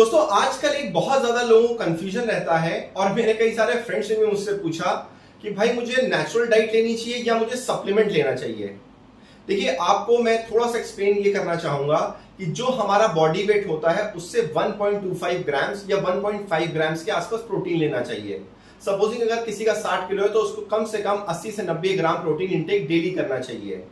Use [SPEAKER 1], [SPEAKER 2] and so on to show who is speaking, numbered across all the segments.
[SPEAKER 1] दोस्तों आजकल एक बहुत ज्यादा लोगों को कंफ्यूजन रहता है और मेरे कई सारे फ्रेंड्स ने भी मुझसे पूछा कि भाई मुझे नेचुरल डाइट लेनी चाहिए या मुझे सप्लीमेंट लेना चाहिए। देखिए आपको मैं थोड़ा सा एक्सप्लेन ये करना चाहूंगा कि जो हमारा बॉडी वेट होता है उससे 1.25 ग्राम्स या 1.5 ग्राम्स के आसपास प्रोटीन लेना चाहिए। सपोजिंग अगर किसी का 60 किलो है तो उसको कम से कम 80 से 90 ग्राम प्रोटीन इंटेक डेली करना चाहिए।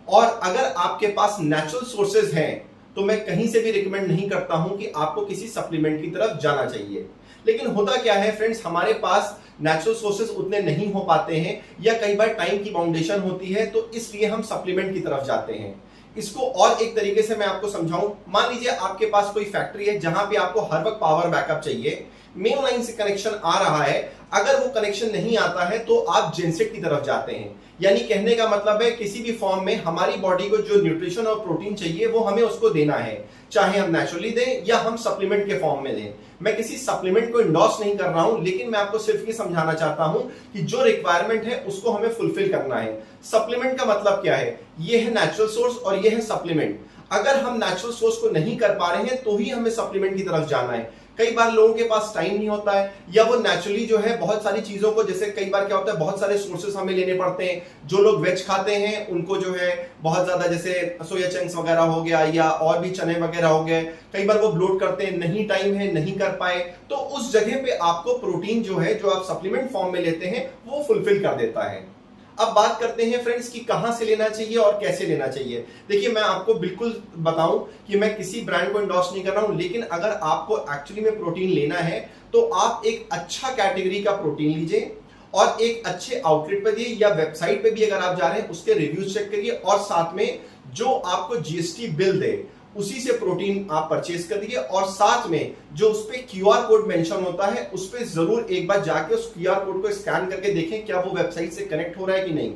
[SPEAKER 1] और अगर आपके पास नेचुरल सोर्सेज हैं तो मैं कहीं से भी रिकमेंड नहीं करता हूं कि आपको किसी सप्लीमेंट की तरफ जाना चाहिए। लेकिन होता क्या है फ्रेंड्स, हमारे पास नेचुरल सोर्सेज उतने नहीं हो पाते हैं या कई बार टाइम की बाउंडेशन होती है, तो इसलिए हम सप्लीमेंट की तरफ जाते हैं। इसको और एक तरीके से मैं आपको समझाऊं, मान लीजिए आपके पास कोई फैक्ट्री है जहां पे आपको हर वक्त पावर बैकअप चाहिए, मेन लाइन से कनेक्शन आ रहा है, अगर वो कनेक्शन नहीं आता है तो आप जेनसेट की तरफ जाते हैं। यानी कहने का मतलब है किसी भी फॉर्म में हमारी बॉडी को जो न्यूट्रिशन और प्रोटीन चाहिए वो हमें उसको देना है, चाहे हम नेचुरली दें या हम सप्लीमेंट के फॉर्म में दें। मैं किसी सप्लीमेंट को इंडोर्स नहीं कर रहा हूं, लेकिन मैं आपको सिर्फ ये समझाना चाहता हूं कि जो रिक्वायरमेंट है उसको हमें फुलफिल करना है। सप्लीमेंट का मतलब क्या है? ये है नेचुरल सोर्स और ये है सप्लीमेंट। अगर हम नेचुरल सोर्स को नहीं कर पा रहे हैं तो ही हमें सप्लीमेंट की तरफ जाना है। कई बार लोगों के पास टाइम नहीं होता है या वो नेचुरली जो है बहुत सारी चीजों को, जैसे कई बार क्या होता है बहुत सारे सोर्सेस हमें लेने पड़ते हैं। जो लोग वेज खाते हैं उनको जो है बहुत ज्यादा, जैसे सोया चंक्स वगैरह हो गया या और भी चने वगैरह हो गए, कई बार वो ब्लोट करते हैं, नहीं टाइम है, नहीं कर पाए, तो उस जगह पे आपको प्रोटीन जो है जो आप सप्लीमेंट फॉर्म में लेते हैं वो फुलफिल कर देता है। अब बात करते हैं फ्रेंड्स कि कहां से लेना चाहिए और कैसे लेना चाहिए। देखिए मैं आपको बिल्कुल बताऊं कि मैं किसी ब्रांड को एंडोर्स नहीं कर रहा हूं, लेकिन अगर आपको एक्चुअली में प्रोटीन लेना है तो आप एक अच्छा कैटेगरी का प्रोटीन लीजिए और एक अच्छे आउटलेट पर दिए या वेबसाइट पे भी अगर आप जा रहे हैं उसके रिव्यूज चेक करिए और साथ में जो आपको जीएसटी बिल दे उसी से प्रोटीन आप परचेज कर दीजिए। और साथ में जो उस पे क्यूआर कोड मेंशन होता है उस पे जरूर एक बार जाके उस क्यूआर कोड को स्कैन करके देखें क्या वो वेबसाइट से कनेक्ट हो रहा है कि नहीं।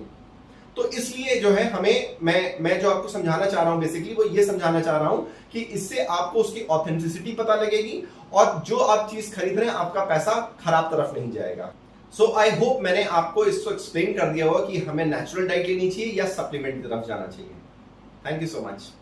[SPEAKER 1] तो इसलिए जो है हमें मैं जो आपको समझाना चाह रहा हूं बेसिकली वो ये समझाना चाह रहा हूं कि इससे आपको उसकी ऑथेंटिसिटी पता लगेगी और जो आप चीज खरीद रहे हैं आपका पैसा खराब तरफ नहीं जाएगा। सो आई होप मैंने आपको इसको एक्सप्लेन कर दिया होगा कि हमें नेचुरल डाइट लेनी चाहिए या सप्लीमेंट की तरफ जाना चाहिए। Thank you so much.